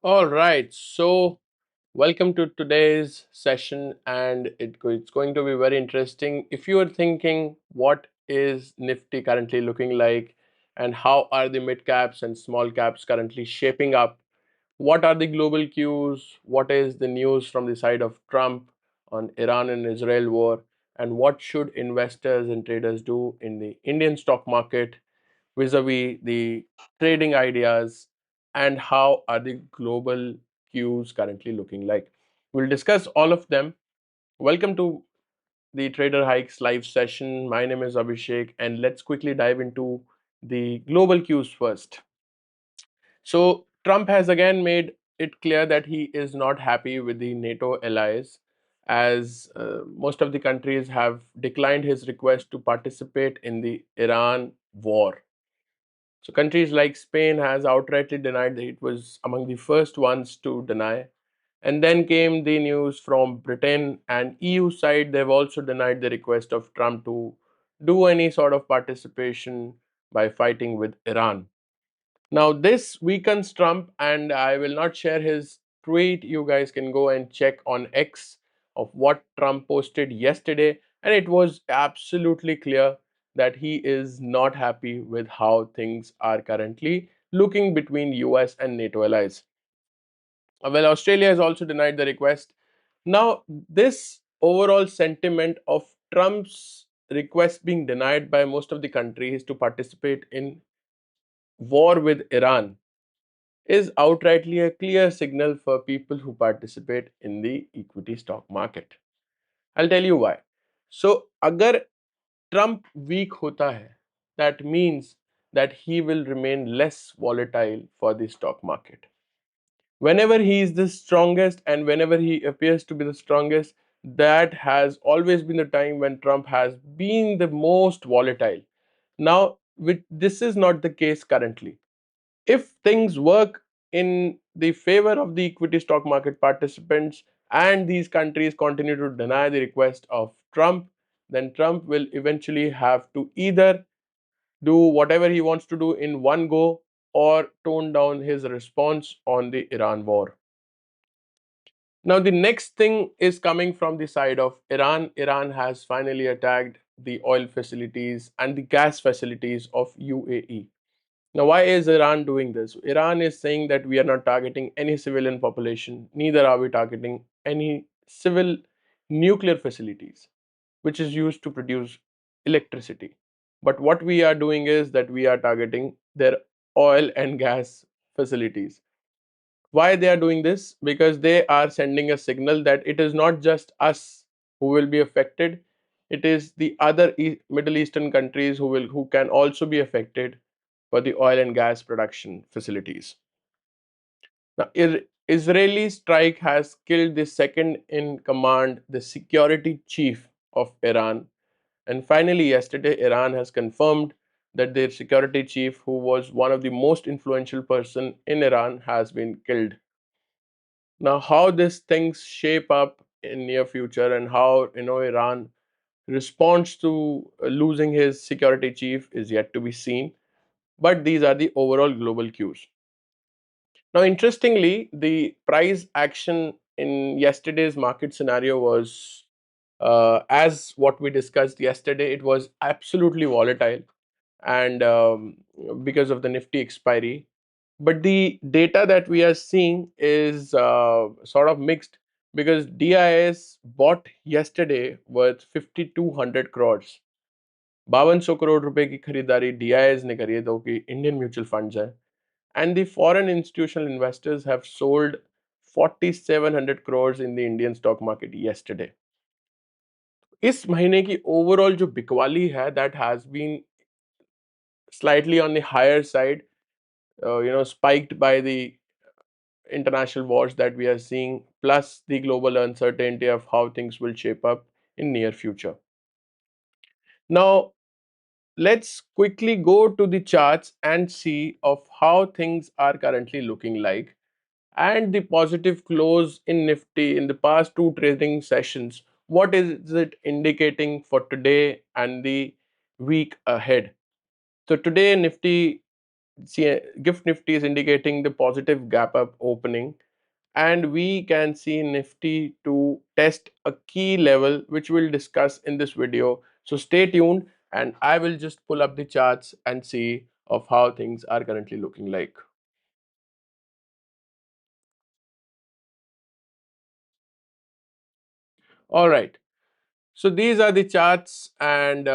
All right, so welcome to today's session, and it's going to be very interesting. If you are thinking, what is Nifty currently looking like, and how are the mid caps and small caps currently shaping up? What are the global cues? What is the news from the side of Trump on Iran and Israel war? And what should investors and traders do in the Indian stock market vis-a-vis the trading ideas, and how are the global cues currently looking like? We'll discuss all of them. Welcome to the Trader Hikes live session. My name is Abhishek, and let's quickly dive into the global cues first. So, Trump has again made it clear that he is not happy with the NATO allies, as most of the countries have declined his request to participate in the Iran war. So countries like Spain has outrightly denied that it was among the first ones to deny. And then came the news from Britain and EU side. They've also denied the request of Trump to do any sort of participation by fighting with Iran. Now, this weakens Trump, and I will not share his tweet. You guys can go and check on X of what Trump posted yesterday, and it was absolutely clear that he is not happy with how things are currently looking between US and NATO allies. Well, Australia has also denied the request. Now, this overall sentiment of Trump's request being denied by most of the countries to participate in war with Iran is outrightly a clear signal for people who participate in the equity stock market. I'll tell you why. So, agar Trump weak hota hai, that means that he will remain less volatile for the stock market. Whenever he is the strongest and whenever he appears to be the strongest, that has always been the time when Trump has been the most volatile. Now, this is not the case currently. If things work in the favor of the equity stock market participants and these countries continue to deny the request of Trump, then Trump will eventually have to either do whatever he wants to do in one go or tone down his response on the Iran war. Now, the next thing is coming from the side of Iran. Iran has finally attacked the oil facilities and the gas facilities of UAE. Now, why is Iran doing this? Iran is saying that we are not targeting any civilian population, neither are we targeting any civil nuclear facilities, which is used to produce electricity. But what we are doing is that we are targeting their oil and gas facilities. Why they are doing this? Because they are sending a signal that it is not just us who will be affected, it is the other Middle Eastern countries who can also be affected for the oil and gas production facilities. Now, Israeli strike has killed the second in command, the security chief of Iran. And finally, yesterday, Iran has confirmed that their security chief, who was one of the most influential person in Iran, has been killed. Now, how these things shape up in near future and how Iran responds to losing his security chief is yet to be seen. But these are the overall global cues. Now, interestingly, the price action in yesterday's market scenario was, as what we discussed yesterday, it was absolutely volatile, and because of the Nifty expiry. But the data that we are seeing is sort of mixed, because DIS bought yesterday worth 5200 crores. 5200 crore रुपए की खरीदारी DIS ने करी है, जो कि Indian mutual funds है. And the foreign institutional investors have sold 4700 crores in the Indian stock market yesterday. इस महीने की ओवरऑल जो बिकवाली है, that has been slightly on the higher side, spiked by the international wars that we are seeing, plus the global uncertainty of how things will shape up in near future. Now, let's quickly go to the charts and see of how things are currently looking like, and the positive close in Nifty in the past two trading sessions. What is it indicating for today and the week ahead? So today Nifty see, gift Nifty is indicating the positive gap up opening, and we can see Nifty to test a key level which we'll discuss in this video. So stay tuned, and I will just pull up the charts and see of how things are currently looking like. All right. So these are the charts, and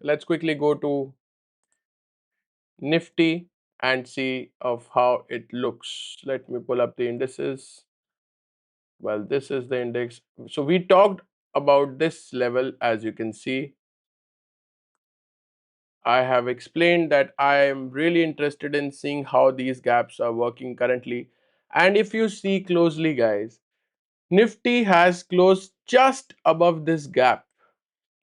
let's quickly go to Nifty and see of how it looks. Let me pull up the indices. Well, this is the index. So we talked about this level. As you can see, I have explained that I am really interested in seeing how these gaps are working currently. And if you see closely, guys, Nifty has closed just above this gap.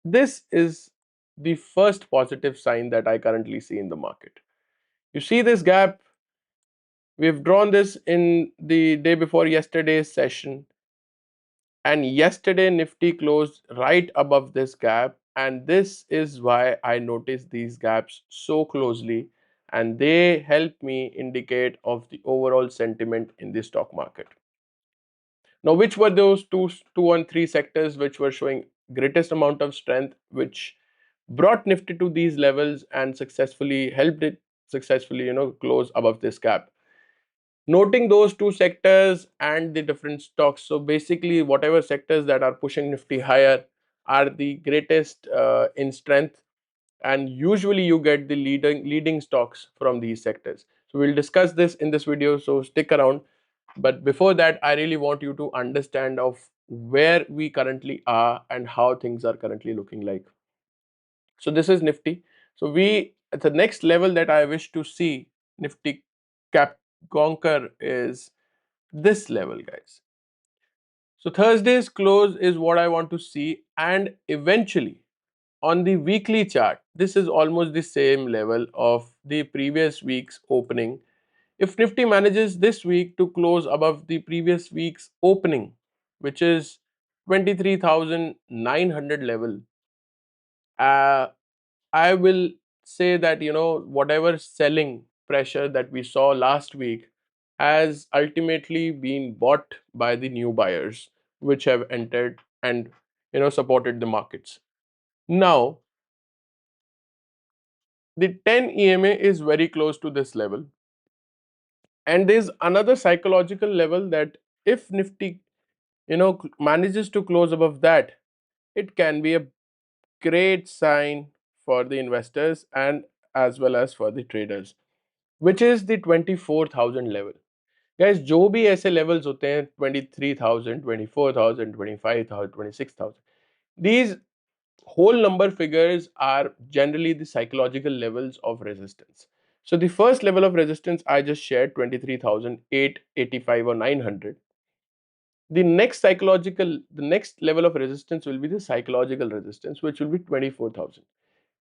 This is the first positive sign that I currently see in the market. You see this gap, we've drawn this in the day before yesterday's session, and yesterday Nifty closed right above this gap, and this is why I noticed these gaps so closely, and they help me indicate of the overall sentiment in the stock market. Now, which were those two and three sectors which were showing greatest amount of strength, which brought Nifty to these levels and successfully helped it successfully, close above this gap? Noting those two sectors and the different stocks. So basically, whatever sectors that are pushing Nifty higher are the greatest in strength, and usually you get the leading stocks from these sectors. So we'll discuss this in this video, so stick around. But before that, I really want you to understand of where we currently are and how things are currently looking like. So this is Nifty. So we at the next level that I wish to see Nifty cap conquer is this level, guys. So Thursday's close is what I want to see, and eventually on the weekly chart, this is almost the same level of the previous week's opening. If Nifty manages this week to close above the previous week's opening, which is 23,900 level, uh, I will say that whatever selling pressure that we saw last week has ultimately been bought by the new buyers which have entered and supported the markets. Now the 10 EMA is very close to this level, and there's another psychological level that if Nifty manages to close above that, it can be a great sign for the investors and as well as for the traders, which is the 24,000 level. Guys, जो भी ऐसे levels होते हैं 23,000, 24,000, 25,000, 26,000, these whole number figures are generally the psychological levels of resistance. So the first level of resistance I just shared, 23,885 or 900. The next level of resistance will be the psychological resistance, which will be 24,000.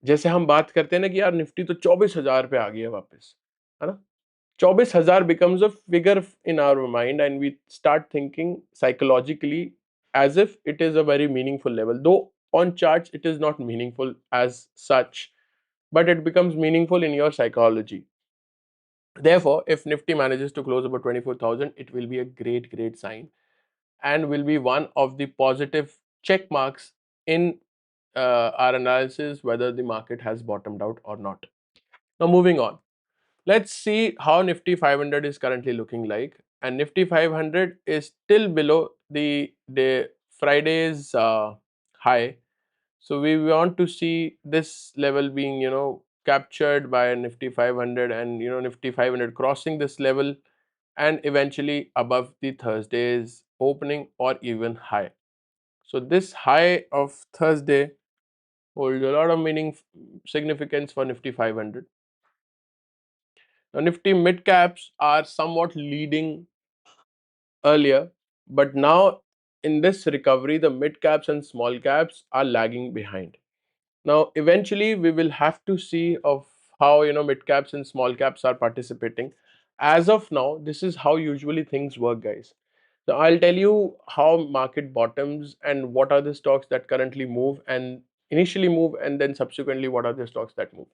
जैसे हम बात करते हैं ना कि यार Nifty तो 24,000 पे आ गई है वापस, है ना? 24,000 becomes a figure in our mind, and we start thinking psychologically as if it is a very meaningful level. Though on charts it is not meaningful as such, but it becomes meaningful in your psychology. Therefore, if Nifty manages to close about 24,000, it will be a great sign and will be one of the positive check marks in our analysis whether the market has bottomed out or not. Now, moving on, let's see how Nifty 500 is currently looking like. And Nifty 500 is still below the Friday's high. So we want to see this level being captured by Nifty 500, and Nifty 500 crossing this level and eventually above the Thursday's opening or even high. So this high of Thursday holds a lot of meaning significance for Nifty 500. Now Nifty mid caps are somewhat leading earlier, but now in this recovery the mid caps and small caps are lagging behind. Now eventually we will have to see of how mid caps and small caps are participating. As of now, this is how usually things work, guys. So I'll tell you how market bottoms and what are the stocks that currently move and initially move, and then subsequently what are the stocks that move.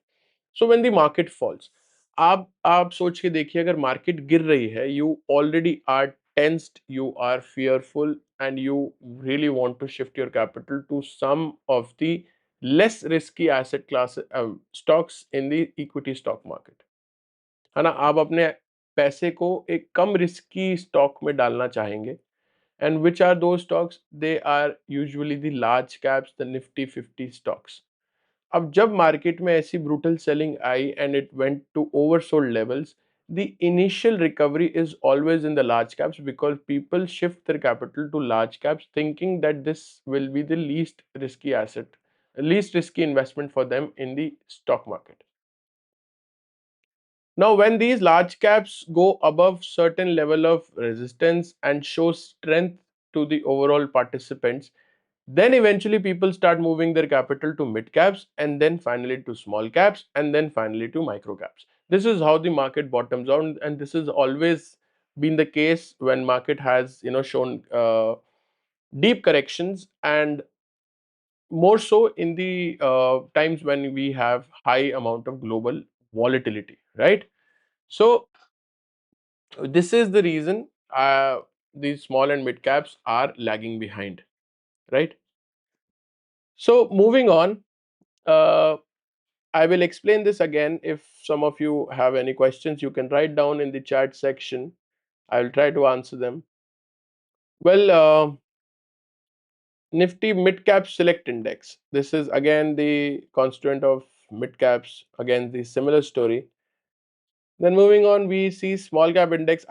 So when the market falls, आप सोच के देखिए, अगर market गिर रही है, you already are tensed, you are fearful, and you really want to shift your capital to some of the less risky asset class stocks in the equity stock market, है ना? आप अपने पैसे को एक कम रिस्की स्टॉक में डालना चाहेंगे। And which are those stocks? They are usually the large caps, the Nifty 50 stocks. अब जब मार्केट में ऐसी ब्रूटल सेलिंग आई and it went to oversold levels, the initial recovery is always in the large caps because people shift their capital to large caps thinking that this will be the least risky asset, least risky investment for them in the stock market. Now, when these large caps go above certain level of resistance and show strength to the overall participants, then eventually people start moving their capital to mid caps, and then finally to small caps, and then finally to micro caps. This is how the market bottoms out, and this has always been the case when market has shown deep corrections, and more so in the times when we have high amount of global volatility, right? So this is the reason these small and mid caps are lagging behind, right? So moving on, uh, I will explain this again. If some of you have any questions, you can write down in the chat section. I will try to answer them. Well, Nifty Mid Cap Select Index. This is again the constituent of mid caps. Again, the similar story. Then moving on, we see small cap index.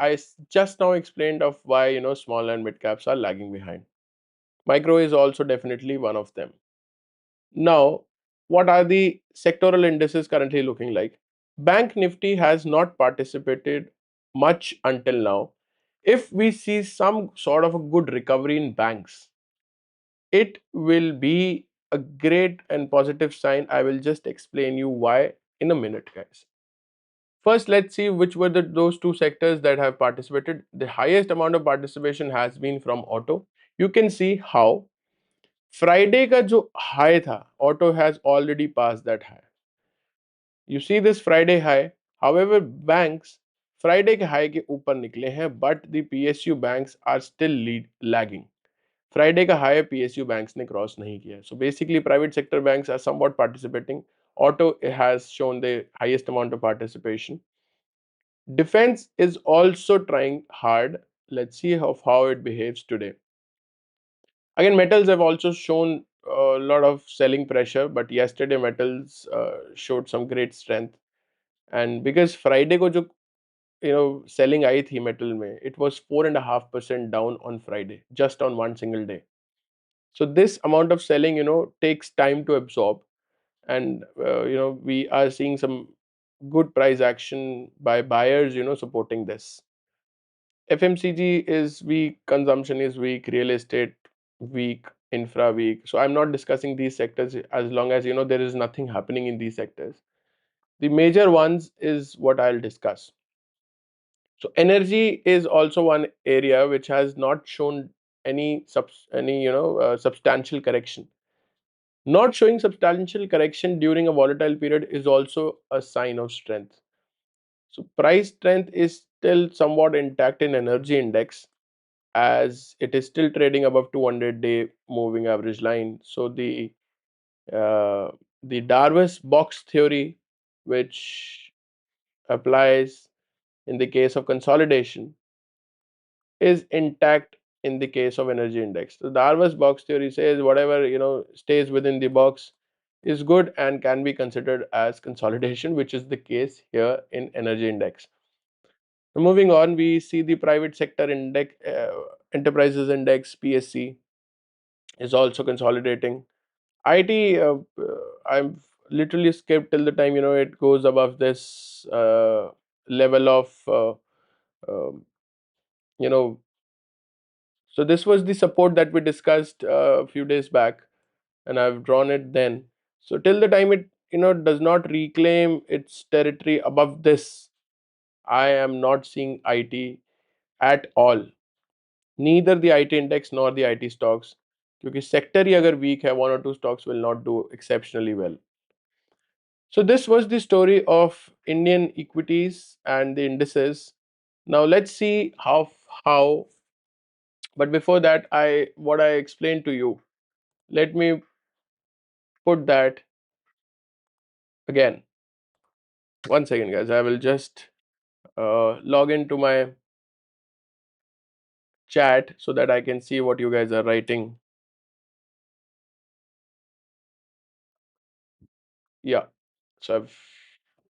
Just now explained of why small and mid caps are lagging behind. Micro is also definitely one of them. Now, what are the sectoral indices currently looking like? Bank Nifty has not participated much until now. If we see some sort of a good recovery in banks, it will be a great and positive sign. I will just explain you why in a minute, guys. First, let's see which were those two sectors that have participated. The highest amount of participation has been from auto. You can see how Friday का जो high था, auto has already passed that high. You see this Friday high. However, banks Friday के high के ऊपर निकले हैं, but the PSU banks are still lagging. Friday का high PSU banks ने cross नहीं किया. So basically, private sector banks are somewhat participating. Auto has shown the highest amount of participation. Defense is also trying hard. Let's see how it behaves today. Again, metals have also shown a lot of selling pressure, but yesterday metals showed some great strength. And because Friday को जो selling आई थी metal में, it was 4.5% down on Friday, just on one single day. So this amount of selling, takes time to absorb, and we are seeing some good price action by buyers, supporting this. FMCG is weak, consumption is weak, real estate weak, infra weak. So I'm not discussing these sectors as long as there is nothing happening in these sectors. The major ones is what I'll discuss. So energy is also one area which has not shown any substantial correction. Not showing substantial correction during a volatile period is also a sign of strength. So price strength is still somewhat intact in energy index, as it is still trading above 200-day moving average line. So uh, the Darvas box theory, which applies in the case of consolidation, is intact in the case of energy index. So Darvas box theory says whatever stays within the box is good and can be considered as consolidation, which is the case here in energy index. Moving on, we see the private sector index, enterprises index (PSC) is also consolidating. IT, I'm literally skipped till the time it goes above this level of you know. So this was the support that we discussed a few days back, and I've drawn it then. So till the time it does not reclaim its territory above this, I am not seeing IT at all. Neither the IT index nor the IT stocks, क्योंकि sector ही अगर weak है, one or two stocks will not do exceptionally well. So this was the story of Indian equities and the indices. Now let's see how but before that, I what I explained to you, let me put that again. One second, guys. I will just log into my chat so that I can see what you guys are writing. Yeah. So I've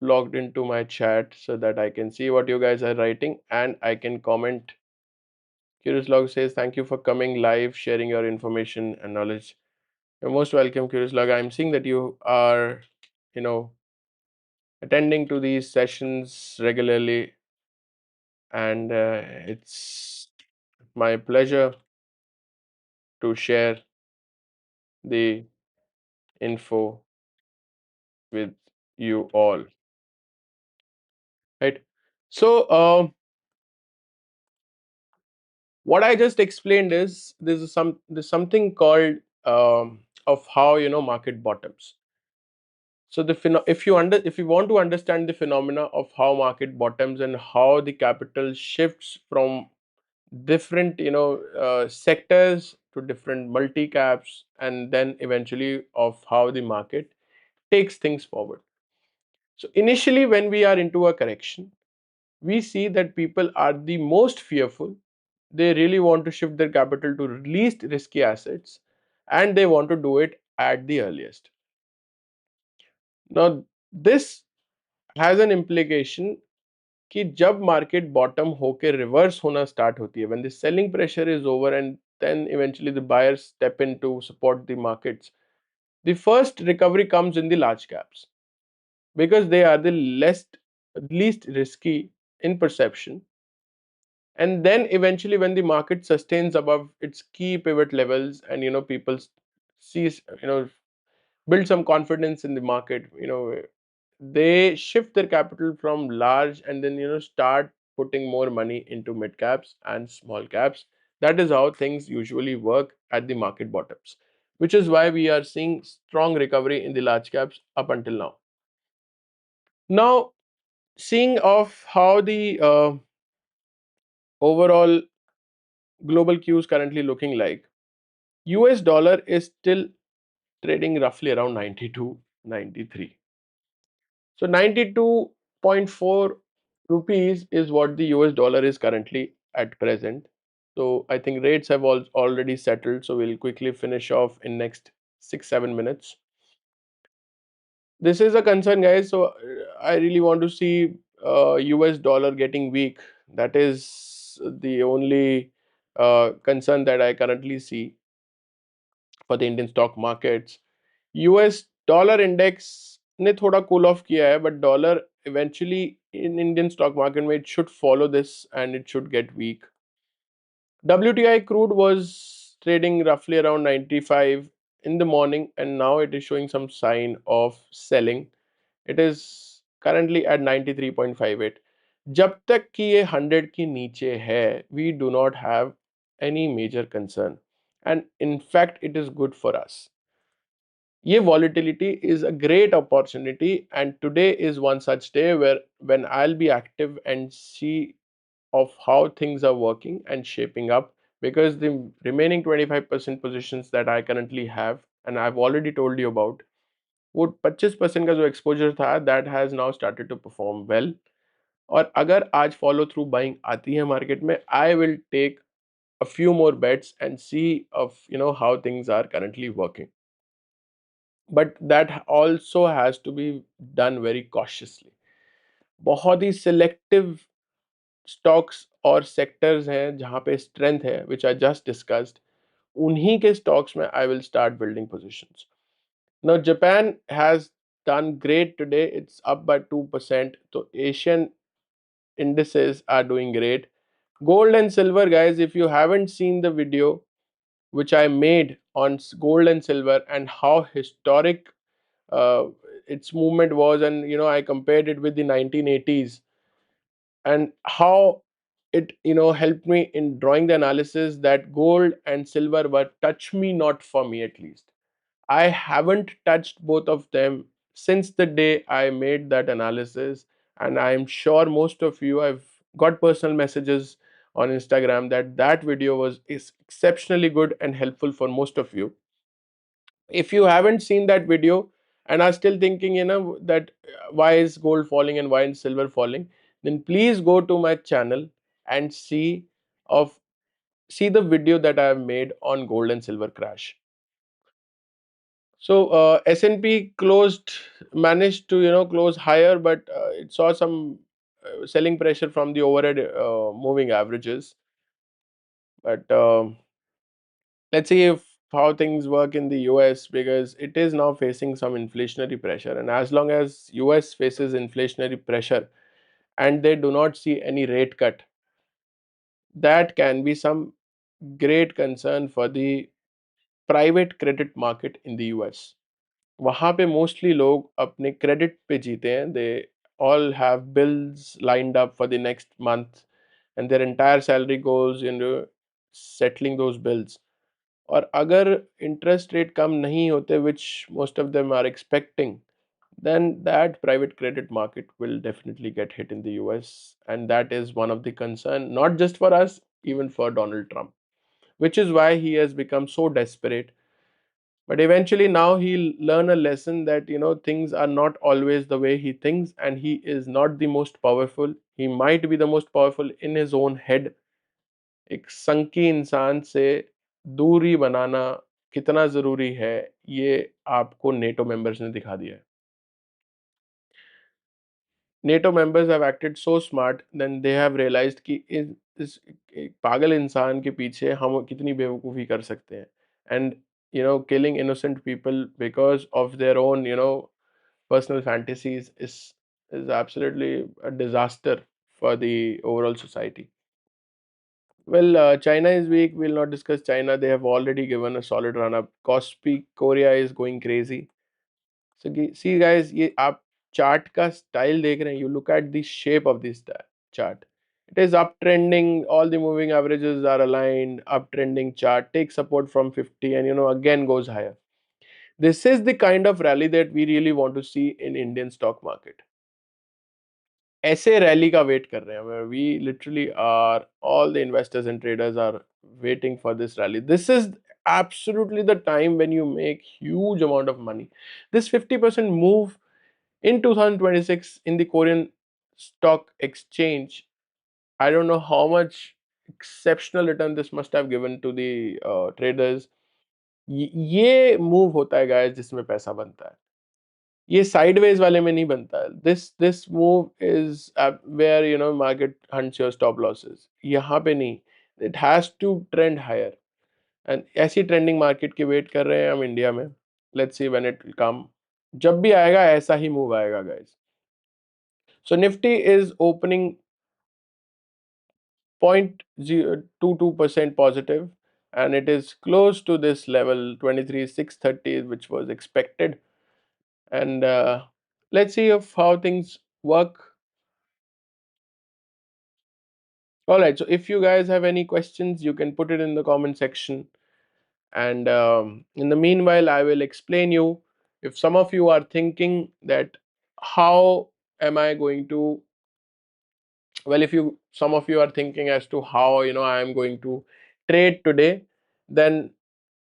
logged into my chat so that I can see what you guys are writing and I can comment. Curious Log says, thank you for coming live, sharing your information and knowledge. You're most welcome, Curious Log. I'm seeing that you are, you know, attending to these sessions regularly, and it's my pleasure to share the info with you all. Right. So, what I just explained is there's something called of how market bottoms. So if you want to understand the phenomena of how market bottoms and how the capital shifts from different sectors to different multi caps, and then eventually of how the market takes things forward. So initially, when we are into a correction, we see that people are the most fearful. They really want to shift their capital to least risky assets, and they want to do it at the earliest. Now, this has an implication कि जब market bottom होके reverse होना start होती है, when the selling pressure is over and then eventually the buyers step in to support the markets, the first recovery comes in the large caps because they are the least risky in perception. And then eventually when the market sustains above its key pivot levels and people sees build some confidence in the market, they shift their capital from large and then start putting more money into mid caps and small caps. That is how things usually work at the market bottoms, which is why we are seeing strong recovery in the large caps up until now. Now, seeing of how the overall global cues currently looking like, US dollar is still trading roughly around 92, 93. So 92.4 rupees is what the US dollar is currently at present. So I think rates have already settled. So we'll quickly finish off in next 6 7 minutes. This is a concern, guys. So I really want to see US dollar getting weak. That is the only concern that I currently see for the Indian stock markets. US dollar index ने थोड़ा cool off किया है, but dollar eventually in Indian stock market में it should follow this and it should get weak. WTI crude was trading roughly around 95 in the morning and now it is showing some sign of selling. It is currently at 93.58. जब तक कि ये 100 के नीचे है, we do not have any major concern, and in fact it is good for us. Ye volatility is a great opportunity, and today is one such day where when I'll be active and see of how things are working and shaping up, because the remaining 25% positions that I currently have and I've already told you about, वो 25% का जो exposure था, that has now started to perform well. और अगर आज follow through buying आती है market में, I will take a few more bets and see of how things are currently working. But that also has to be done very cautiously. बहुत ही selective stocks और sectors हैं जहाँ पे strength है, which I just discussed. उन्हीं के stocks में I will start building positions. Now Japan has done great today. It's up by 2%. So Asian indices are doing great. Gold and silver, guys, if you haven't seen the video which I made on gold and silver and how historic uh, its movement was, and I compared it with the 1980s and how it helped me in drawing the analysis that gold and silver were touch me not for me. At least I haven't touched both of them since the day I made that analysis, and I'm sure most of you, I've got personal messages on Instagram that that video was is exceptionally good and helpful for most of you. If you haven't seen that video and are still thinking, that why is gold falling and why is silver falling, then please go to my channel and of see the video that I have made on gold and silver crash. So S&P managed to close higher, but it saw some selling pressure from the overhead moving averages. But let's see if how things work in the US, because it is now facing some inflationary pressure, and as long as US faces inflationary pressure and they do not see any rate cut, that can be some great concern for the private credit market in the US. वहाँ पे mostly लोग अपने credit पे जीते हैं. They all have bills lined up for the next month and their entire salary goes in settling those bills. और अगर interest rate कम नहीं होते, which most of them are expecting, then that private credit market will definitely get hit in the US, and that is one of the concern, not just for us, even for Donald Trump, which is why he has become so desperate. But eventually now he'll learn a lesson that things are not always the way he thinks, and he is not the most powerful. He might be the most powerful in his own head. एक संकी इंसान से दूरी बनाना कितना जरूरी है, ये आपको NATO members ने दिखा दिया है. NATO members have acted so smart, then they have realized कि इस एक पागल इंसान के पीछे हम कितनी बेवकूफ़ी कर सकते हैं. And killing innocent people because of their own personal fantasies is absolutely a disaster for the overall society. Well, China is weak. We'll not discuss China. They have already given a solid run up. Kospi Korea is going crazy. So see guys, ये आप chart का style देख रहे हैं. You look at the shape of this chart. It is uptrending. All the moving averages are aligned. Uptrending chart takes support from 50 and again goes higher. This is the kind of rally that we really want to see in Indian stock market. ऐसे rally का wait कर रहे हैं. We literally are, all the investors and traders are waiting for this rally. This is absolutely the time when you make huge amount of money. This 50% move in 2026 in the Korean stock exchange, I don't know how much exceptional return this must have given to the traders. ये move होता है guys जिसमें पैसा बनता है. ये sideways वाले में नहीं बनता है. This move is where market hunts your stop losses. यहाँ पे नहीं. It has to trend higher, and ऐसी ट्रेंडिंग मार्केट की वेट कर रहे हैं हम इंडिया में. Let's see when it will come. जब भी आएगा ऐसा ही मूव आएगा guys. So Nifty is opening 0.22% positive, and it is close to this level 23,630, which was expected. And let's see of how things work. All right, so if you guys have any questions, you can put it in the comment section, and in the meanwhile I will explain you. If some of you are thinking that how am I going to, well, if you some of you are thinking as to how I am going to trade today, then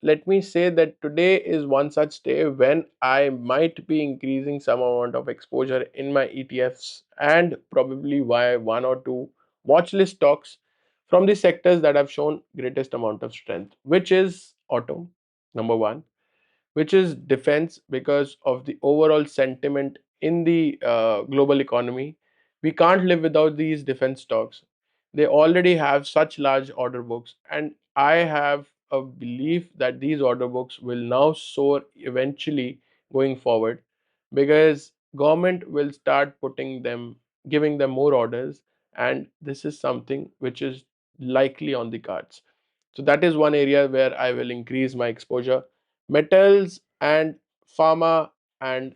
let me say that today is one such day when I might be increasing some amount of exposure in my ETFs, and probably buy one or two watch list stocks from the sectors that have shown greatest amount of strength, which is auto, number one, which is defense, because of the overall sentiment in the global economy. We can't live without these defense stocks. They already have such large order books, and I have a belief that these order books will now soar eventually going forward, because government will start giving them more orders, and this is something which is likely on the cards. So that is one area where I will increase my exposure. Metals and pharma and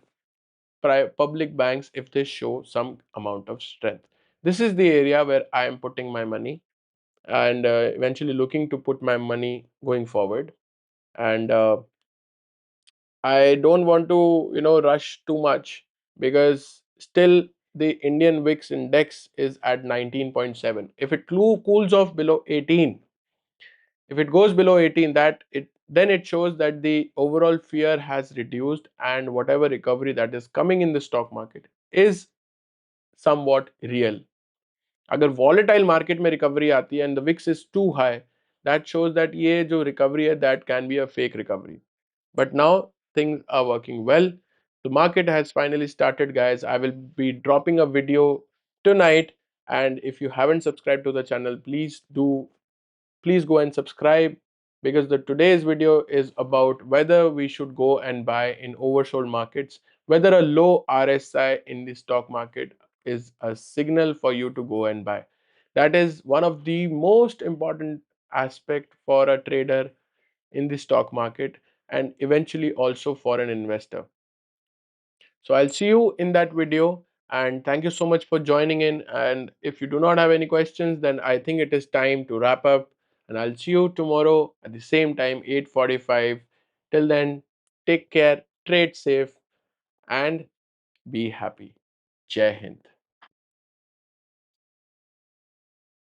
public banks, if they show some amount of strength. This is the area where I am putting my money, and eventually looking to put my money going forward. And I don't want to, rush too much, because still the Indian VIX index is at 19.7. If it cools off below 18, if it goes below 18, that it then it shows that the overall fear has reduced, and whatever recovery that is coming in the stock market is somewhat real. अगर volatile market में recovery आती है and the VIX is too high, that shows that ये जो recovery है that can be a fake recovery. But now things are working well. The market has finally started, guys. I will be dropping a video tonight, and if you haven't subscribed to the channel, please go and subscribe, because the today's video is about whether we should go and buy in oversold markets, whether a low RSI in the stock market is a signal for you to go and buy. That is one of the most important aspect for a trader in the stock market, and eventually also for an investor. So I'll see you in that video, and thank you so much for joining in. And if you do not have any questions, then I think it is time to wrap up, and I'll see you tomorrow at the same time, 8:45. Till then, take care, trade safe, and be happy. Jai Hind.